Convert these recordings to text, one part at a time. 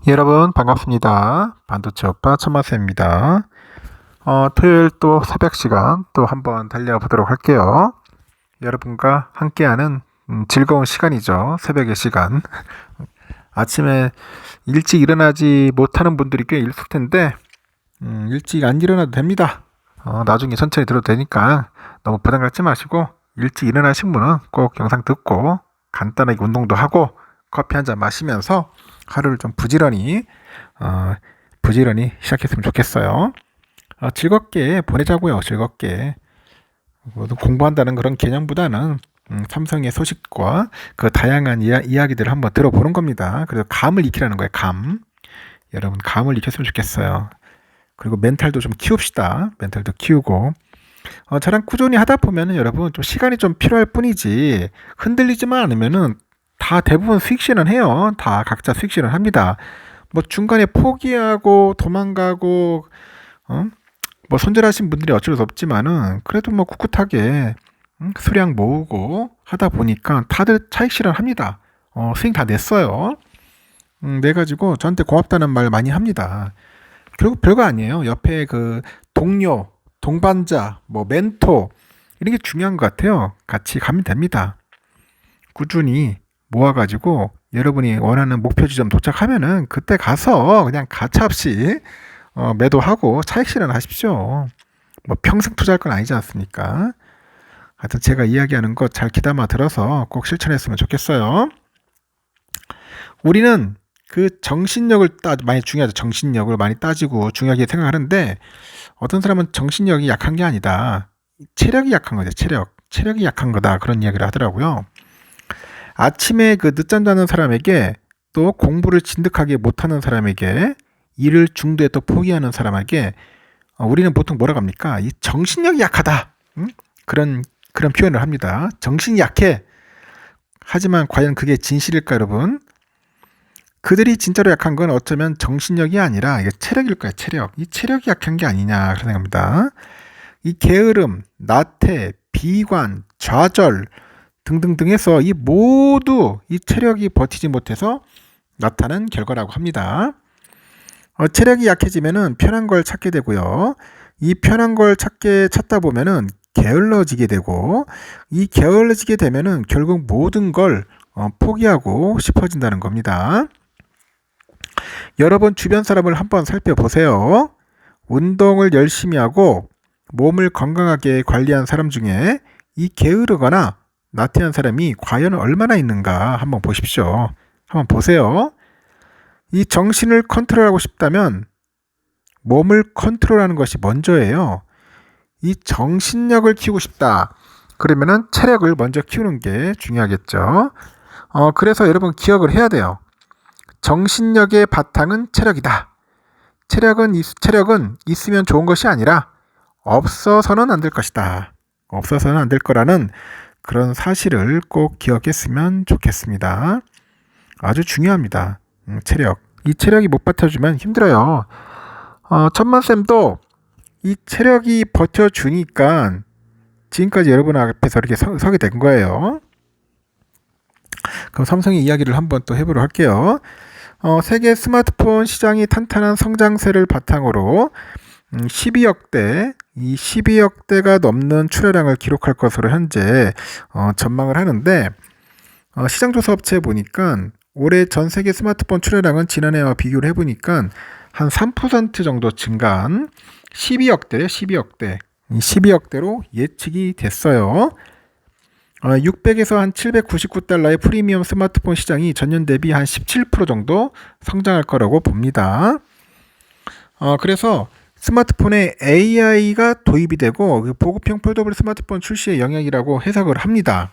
여러분 반갑습니다. 반도체 오빠 천마세입니다. 토요일 또 새벽 시간 또 한번 달려보도록 할게요. 여러분과 함께하는 즐거운 시간이죠. 새벽의 시간. 아침에 일찍 일어나지 못하는 분들이 꽤 있을 텐데 일찍 안 일어나도 됩니다. 나중에 천천히 들어도 되니까 너무 부담 갖지 마시고 일찍 일어나신 분은 꼭 영상 듣고 간단하게 운동도 하고 커피 한 잔 마시면서 하루를 좀 부지런히 시작했으면 좋겠어요. 즐겁게 보내자고요. 즐겁게 공부한다는 그런 개념보다는 삼성의 소식과 그 다양한 이야기들을 한번 들어보는 겁니다. 그래서 감을 익히라는 거예요. 감. 여러분 감을 익혔으면 좋겠어요. 그리고 멘탈도 좀 키웁시다. 멘탈도 키우고 저랑 꾸준히 하다 보면은 여러분 좀 시간이 좀 필요할 뿐이지 흔들리지만 않으면은 다 대부분 수익 실현 해요. 다 각자 수익 실현 합니다. 뭐 중간에 포기하고 도망가고 뭐 손절하신 분들이 어쩔 수 없지만은 그래도 뭐 꿋꿋하게 수량 모으고 하다 보니까 다들 차익 실현 합니다. 수익 다 냈어요. 내 가지고 저한테 고맙다는 말 많이 합니다. 결국 별거 아니에요. 옆에 그 동료, 동반자, 뭐 멘토 이런 게 중요한 것 같아요. 같이 가면 됩니다. 꾸준히 모아가지고 여러분이 원하는 목표 지점 도착하면은 그때 가서 그냥 가차없이 매도하고 차익 실현하십시오. 뭐 평생 투자할 건 아니지 않습니까? 하여튼 제가 이야기하는 거 잘 귀담아 들어서 꼭 실천했으면 좋겠어요. 우리는 그 정신력을 많이 중요하죠. 정신력을 많이 따지고 중요하게 생각하는데 어떤 사람은 정신력이 약한 게 아니다. 체력이 약한 거죠. 체력이 약한 거다. 그런 이야기를 하더라고요. 아침에 그 늦잠 자는 사람에게 또 공부를 진득하게 못하는 사람에게 일을 중도에 또 포기하는 사람에게 우리는 보통 뭐라고 합니까? 이 정신력이 약하다. 그런 표현을 합니다. 정신이 약해. 하지만 과연 그게 진실일까 여러분? 그들이 진짜로 약한 건 어쩌면 정신력이 아니라 이게 체력일 거야. 체력. 이 체력이 약한 게 아니냐 그런 생각합니다. 이 게으름, 나태, 비관, 좌절 등등등 해서 이 모두 이 체력이 버티지 못해서 나타난 결과라고 합니다. 체력이 약해지면은 편한 걸 찾게 되고요. 이 편한 걸 찾다 보면은 게을러지게 되고 이 게을러지게 되면은 결국 모든 걸 포기하고 싶어진다는 겁니다. 여러분 주변 사람을 한번 살펴보세요. 운동을 열심히 하고 몸을 건강하게 관리한 사람 중에 이 게으르거나 나태한 사람이 과연 얼마나 있는가 한번 보십시오. 한번 보세요. 이 정신을 컨트롤하고 싶다면 몸을 컨트롤하는 것이 먼저예요. 이 정신력을 키우고 싶다. 그러면은 체력을 먼저 키우는 게 중요하겠죠. 그래서 여러분 기억을 해야 돼요. 정신력의 바탕은 체력이다. 체력은 있으면 좋은 것이 아니라 없어서는 안 될 것이다. 없어서는 안 될 거라는 그런 사실을 꼭 기억했으면 좋겠습니다. 아주 중요합니다. 체력. 이 체력이 못 받쳐주면 힘들어요. 천만쌤도 이 체력이 버텨주니까 지금까지 여러분 앞에서 이렇게 서게 된 거예요. 그럼 삼성의 이야기를 한번 또 해보도록 할게요. 세계 스마트폰 시장이 탄탄한 성장세를 바탕으로 12억대, 이 12억대가 넘는 출하량을 기록할 것으로 현재 전망을 하는데 시장조사 업체에 보니까 올해 전 세계 스마트폰 출하량은 지난해와 비교를 해보니까 한 3% 정도 증가한 12억대, 12억대로 예측이 됐어요. 600에서 한 799달러의 프리미엄 스마트폰 시장이 전년 대비 한 17% 정도 성장할 거라고 봅니다. 그래서 스마트폰에 AI가 도입이 되고 보급형 폴더블 스마트폰 출시의 영향이라고 해석을 합니다.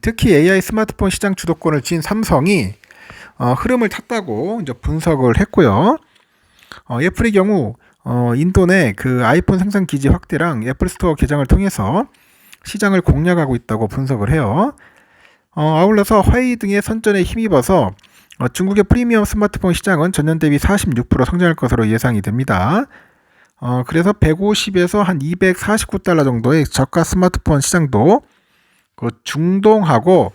특히 AI 스마트폰 시장 주도권을 쥔 삼성이 흐름을 탔다고 이제 분석을 했고요. 애플의 경우 인도 내 그 아이폰 생산 기지 확대랑 애플 스토어 개장을 통해서 시장을 공략하고 있다고 분석을 해요. 아울러서 화웨이 등의 선전에 힘입어서 중국의 프리미엄 스마트폰 시장은 전년 대비 46% 성장할 것으로 예상이 됩니다. 그래서 150에서 한 249달러 정도의 저가 스마트폰 시장도 그 중동하고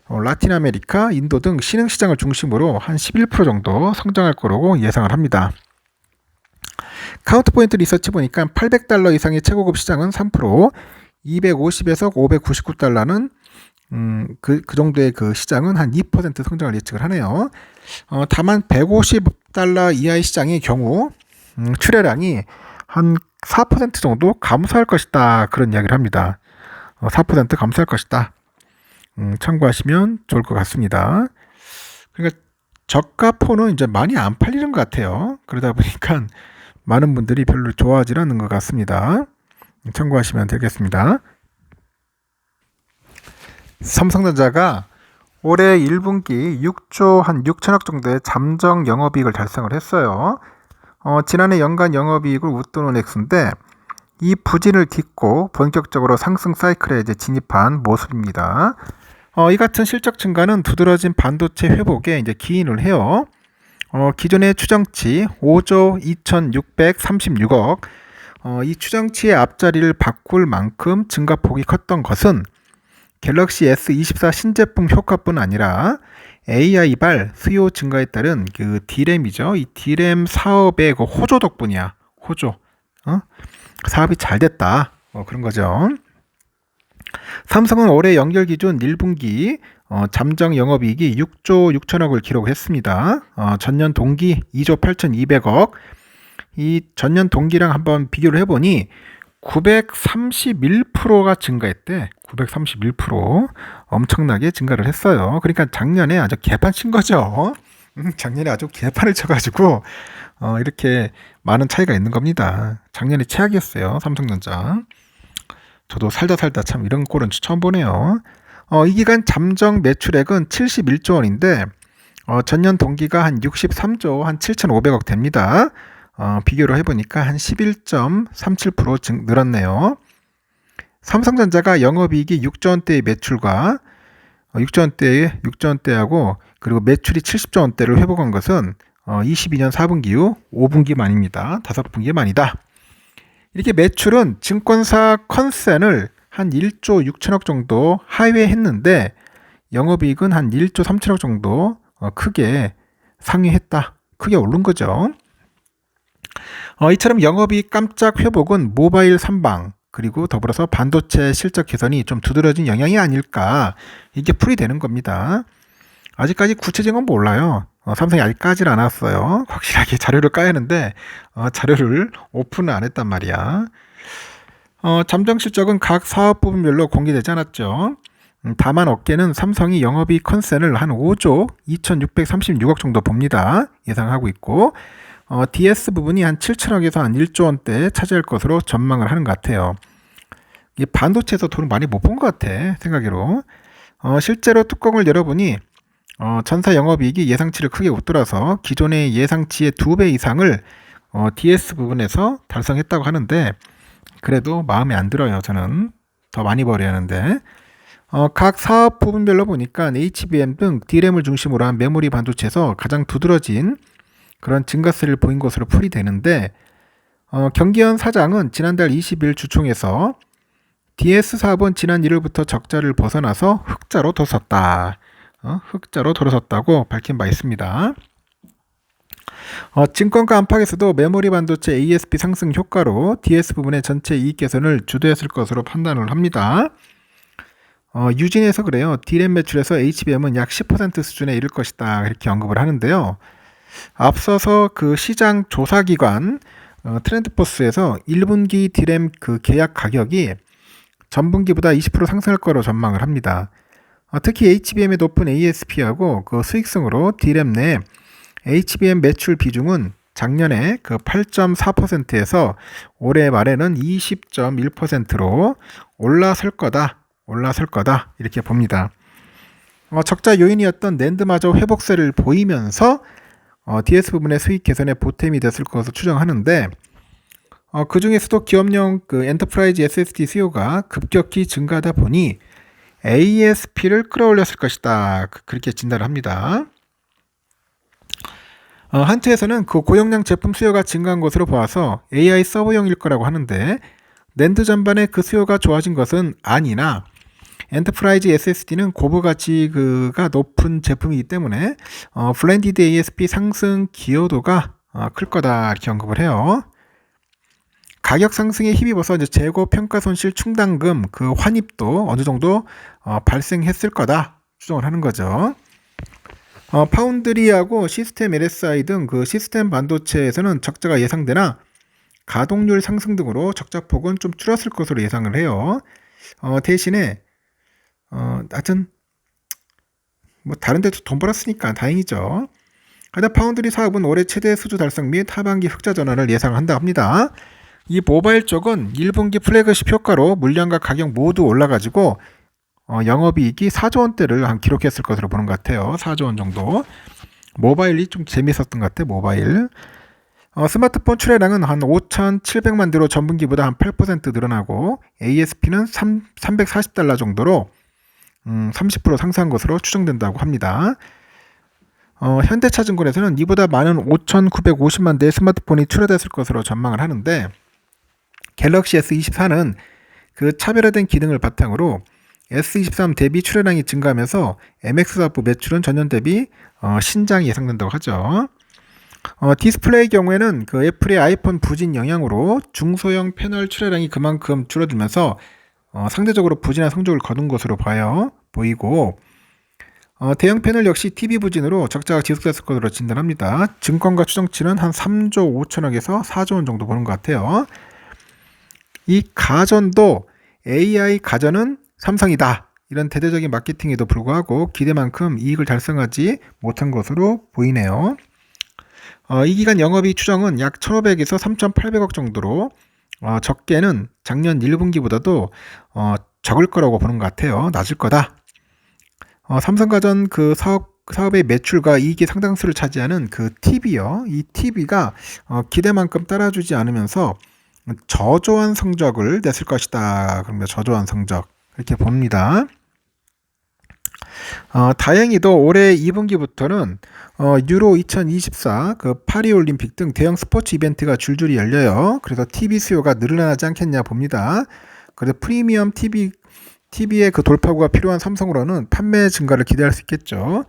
라틴 아메리카, 인도 등 신흥 시장을 중심으로 한 11% 정도 성장할 거라고 예상을 합니다. 카운트포인트 리서치 보니까 $800 이상의 최고급 시장은 3%, 250에서 599달러는 그 정도의 그 시장은 한 2% 성장을 예측을 하네요. 다만 $150 이하의 시장의 경우 출하량이 한 4% 정도 감소할 것이다, 그런 이야기를 합니다. 4% 감소할 것이다. 참고하시면 좋을 것 같습니다. 그러니까 저가폰은 이제 많이 안 팔리는 것 같아요. 그러다 보니까 많은 분들이 별로 좋아하지 않는 것 같습니다. 참고하시면 되겠습니다. 삼성전자가 올해 1분기 6조 한 6천억 정도의 잠정 영업이익을 달성을 했어요. 지난해 연간 영업이익을 웃도는 액수인데 이 부진을 딛고 본격적으로 상승 사이클에 이제 진입한 모습입니다. 이 같은 실적 증가는 두드러진 반도체 회복에 이제 기인을 해요. 기존의 추정치 5조 2,636억, 이 추정치의 앞자리를 바꿀 만큼 증가폭이 컸던 것은 갤럭시 S24 신제품 효과뿐 아니라 AI발 수요 증가에 따른 그 D램이죠. 이 D램 사업의 그 호조 덕분이야. 호조. 사업이 잘 됐다. 그런 거죠. 삼성은 올해 연결 기준 1분기 잠정 영업이익이 6조 6천억을 기록했습니다. 전년 동기 2조 8,200억. 이 전년 동기랑 한번 비교를 해보니 931%가 증가했대. 931% 엄청나게 증가를 했어요. 그러니까 작년에 아주 개판 친 거죠. 작년에 아주 개판을 쳐가지고 이렇게 많은 차이가 있는 겁니다. 작년에 최악이었어요, 삼성전자. 저도 살다 참 이런 꼴은 처음 보네요. 이 기간 잠정 매출액은 71조 원인데 전년 동기가 한 63조 한 7,500억 됩니다. 비교를 해보니까 한 11.37% 늘었네요. 삼성전자가 영업이익이 6조 원대의 매출과 6조 원대하고 그리고 매출이 70조 원대를 회복한 것은 22년 4분기 후 5분기 만입니다. 5분기 만이다. 이렇게 매출은 증권사 컨센을 한 1조 6천억 정도 하회했는데 영업이익은 한 1조 3천억 정도 크게 상회했다. 크게 오른 거죠. 이처럼 영업이익 깜짝 회복은 모바일 선방 그리고 더불어서 반도체 실적 개선이 좀 두드러진 영향이 아닐까, 이게 풀이되는 겁니다. 아직까지 구체적인 건 몰라요. 삼성이 아직 까질 않았어요. 확실하게 자료를 까야 하는데 자료를 오픈을 안 했단 말이야. 잠정 실적은 각 사업 부분별로 공개되지 않았죠. 다만 업계는 삼성이 영업이익 컨센을 한 5조 2,636억 정도 봅니다. 예상하고 있고 DS 부분이 한 7천억에서 한 1조 원대 차지할 것으로 전망을 하는 것 같아요. 이 반도체에서 돈을 많이 못 본 것 같아, 생각으로. 실제로 뚜껑을 열어보니 전사 영업이익이 예상치를 크게 웃돌아서 기존의 예상치의 2배 이상을 DS 부분에서 달성했다고 하는데 그래도 마음에 안 들어요. 저는 더 많이 벌어야 하는데 각 사업 부분별로 보니까 HBM 등 D램을 중심으로 한 메모리 반도체에서 가장 두드러진 그런 증가세를 보인 것으로 풀이되는데 경기현 사장은 지난달 20일 주총에서 DS 사업은 지난 1월부터 적자를 벗어나서 흑자로 돌아섰다. 흑자로 돌아섰다고 밝힌 바 있습니다. 증권가 안팎에서도 메모리 반도체 ASP 상승 효과로 DS 부분의 전체 이익 개선을 주도했을 것으로 판단을 합니다. 유진에서 그래요. D램 매출에서 HBM은 약 10% 수준에 이를 것이다, 이렇게 언급을 하는데요. 앞서서 그 시장 조사기관 트렌드포스에서 1분기 D램 그 계약 가격이 전분기보다 20% 상승할 거로 전망을 합니다. 특히 HBM의 높은 ASP하고 그 수익성으로 D램 내 HBM 매출 비중은 작년에 그 8.4%에서 올해 말에는 20.1%로 올라설 거다 이렇게 봅니다. 적자 요인이었던 낸드마저 회복세를 보이면서 DS 부분의 수익 개선에 보탬이 됐을 것으로 추정하는데 그 중에서도 기업용 그 엔터프라이즈 SSD 수요가 급격히 증가하다 보니 ASP를 끌어올렸을 것이다, 그렇게 진단을 합니다. 한트에서는 그 고용량 제품 수요가 증가한 것으로 보아서 AI 서버용일 거라고 하는데 낸드 전반에 그 수요가 좋아진 것은 아니나 엔터프라이즈 SSD는 고부 가치가 높은 제품이기 때문에 블렌디드 ASP 상승 기여도가 클 거다 이렇게 언급을 해요. 가격 상승에 힘입어서 이제 재고 평가 손실 충당금 그 환입도 어느 정도 발생했을 거다 추정을 하는 거죠. 파운드리하고 시스템 LSI 등 그 시스템 반도체에서는 적자가 예상되나 가동률 상승 등으로 적자폭은 좀 줄었을 것으로 예상을 해요. 대신에 하여튼 뭐 다른 데도 돈 벌었으니까 다행이죠. 하다 파운드리 사업은 올해 최대 수주 달성 및 하반기 흑자 전환을 예상한다 합니다. 이 모바일 쪽은 1분기 플래그십 효과로 물량과 가격 모두 올라가지고 영업이익이 4조 원대를 한 기록했을 것으로 보는 것 같아요. 4조 원 정도. 모바일이 좀 재밌었던 것 같아요. 모바일. 스마트폰 출하량은 한 5,700만 대로 전분기보다 한 8% 늘어나고 ASP는 340달러 정도로 30% 상승한 것으로 추정된다고 합니다. 현대차증권에서는 이보다 많은 5,950만 대의 스마트폰이 출하됐을 것으로 전망을 하는데 갤럭시 S24는 그 차별화된 기능을 바탕으로 S23 대비 출하량이 증가하면서 MX 사부 매출은 전년 대비 신장이 예상된다고 하죠. 디스플레이 경우에는 그 애플의 아이폰 부진 영향으로 중소형 패널 출하량이 그만큼 줄어들면서 상대적으로 부진한 성적을 거둔 것으로 보이고 대형 패널 역시 TV 부진으로 적자가 지속됐을 것으로 진단합니다. 증권가 추정치는 한 3조 5천억에서 4조 원 정도 보는 것 같아요. 이 가전도 AI 가전은 삼성이다. 이런 대대적인 마케팅에도 불구하고 기대만큼 이익을 달성하지 못한 것으로 보이네요. 이 기간 영업이익 추정은 약 1,500에서 3,800억 정도로 적게는 작년 1분기보다도 적을 거라고 보는 것 같아요. 낮을 거다. 삼성가전 그 사업의 매출과 이익이 상당수를 차지하는 그 TV요. 이 TV가 기대만큼 따라주지 않으면서 저조한 성적을 냈을 것이다. 그러면 저조한 성적 이렇게 봅니다. 다행히도 올해 2분기부터는 유로 2024, 그 파리 올림픽 등 대형 스포츠 이벤트가 줄줄이 열려요. 그래서 TV 수요가 늘어나지 않겠냐 봅니다. 그래서 프리미엄 TV의 그 돌파구가 필요한 삼성으로는 판매 증가를 기대할 수 있겠죠.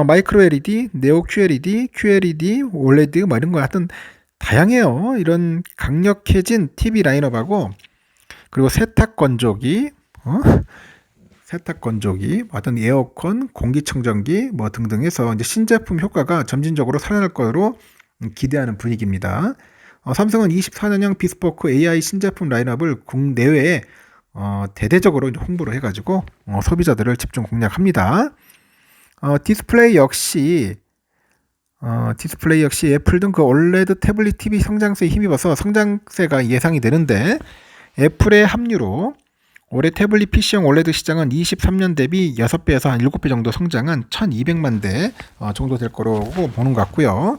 마이크로 LED, 네오 QLED, QLED, OLED 뭐 이런 거 하여튼 다양해요. 이런 강력해진 TV 라인업하고 그리고 세탁 건조기, 어떤 에어컨, 공기청정기 뭐 등등 해서 이제 신제품 효과가 점진적으로 살아날 것으로 기대하는 분위기입니다. 삼성은 24년형 비스포크 AI 신제품 라인업을 국내외에 대대적으로 홍보를 해가지고 소비자들을 집중 공략합니다. 디스플레이 역시 애플 등 그 OLED 태블릿 TV 성장세에 힘입어서 성장세가 예상이 되는데 애플의 합류로 올해 태블릿 PC형 OLED 시장은 23년 대비 6배에서 한 7배 정도 성장한 1,200만 대 정도 될 거라고 보는 것 같고요.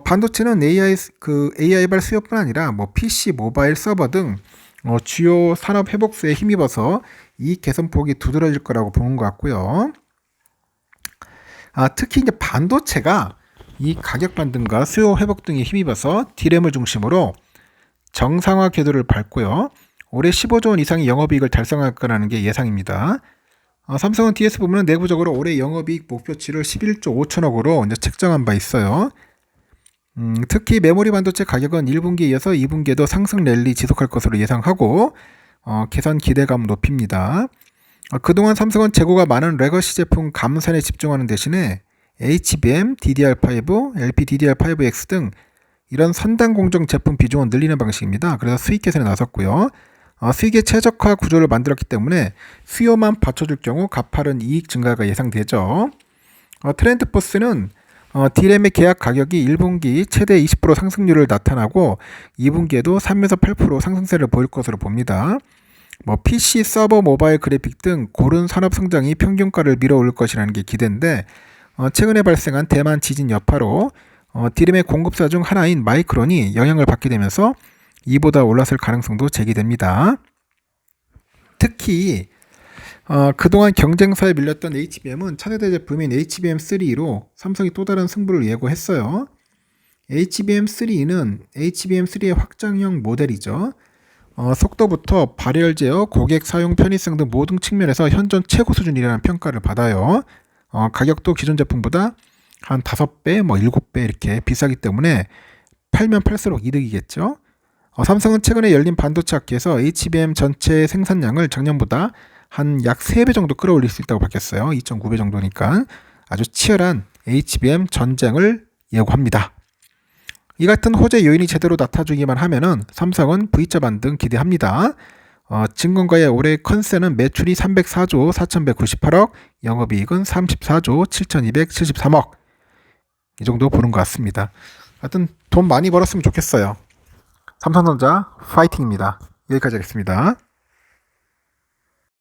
반도체는 AI발 수요뿐 아니라 뭐 PC, 모바일 서버 등 주요 산업 회복세에 힘입어서 이 개선폭이 두드러질 거라고 보는 것 같고요. 특히 이제 반도체가 이 가격 반등과 수요 회복 등에 힘입어서 D램을 중심으로 정상화 궤도를 밟고요. 올해 15조 원 이상의 영업이익을 달성할 거라는 게 예상입니다. 삼성은 DS 부문은 내부적으로 올해 영업이익 목표치를 11조 5천억으로 이제 책정한 바 있어요. 특히 메모리 반도체 가격은 1분기에 이어서 2분기에도 상승 랠리 지속할 것으로 예상하고 개선 기대감 높입니다. 그동안 삼성은 재고가 많은 레거시 제품 감산에 집중하는 대신에 HBM, DDR5, LPDDR5X 등 이런 선단 공정 제품 비중을 늘리는 방식입니다. 그래서 수익 개선에 나섰고요. 수익의 최적화 구조를 만들었기 때문에 수요만 받쳐줄 경우 가파른 이익 증가가 예상되죠. 트렌드포스는 D램의 계약 가격이 1분기 최대 20% 상승률을 나타나고 2분기에도 3에서 8% 상승세를 보일 것으로 봅니다. PC, 서버, 모바일, 그래픽 등 고른 산업 성장이 평균가를 밀어올 것이라는 게 기대인데 최근에 발생한 대만 지진 여파로 D램의 공급사 중 하나인 마이크론이 영향을 받게 되면서 이보다 올랐을 가능성도 제기됩니다. 특히 그동안 경쟁사에 밀렸던 HBM은 차세대 제품인 HBM3로 삼성이 또 다른 승부를 예고했어요. HBM3는 HBM3의 확장형 모델이죠. 속도부터 발열 제어, 고객 사용 편의성 등 모든 측면에서 현존 최고 수준이라는 평가를 받아요. 가격도 기존 제품보다 한 5배, 뭐 7배 이렇게 비싸기 때문에 팔면 팔수록 이득이겠죠. 삼성은 최근에 열린 반도체 업계에서 HBM 전체 생산량을 작년보다 한 약 3배 정도 끌어올릴 수 있다고 밝혔어요. 2.9배 정도니까 아주 치열한 HBM 전쟁을 예고합니다. 이 같은 호재 요인이 제대로 나타주기만 하면은 삼성은 V자 반등 기대합니다. 증권가의 올해 컨센은 매출이 304조 4,198억, 영업이익은 34조 7,273억. 이 정도 보는 것 같습니다. 하여튼 돈 많이 벌었으면 좋겠어요. 삼성전자 파이팅입니다. 여기까지 하겠습니다.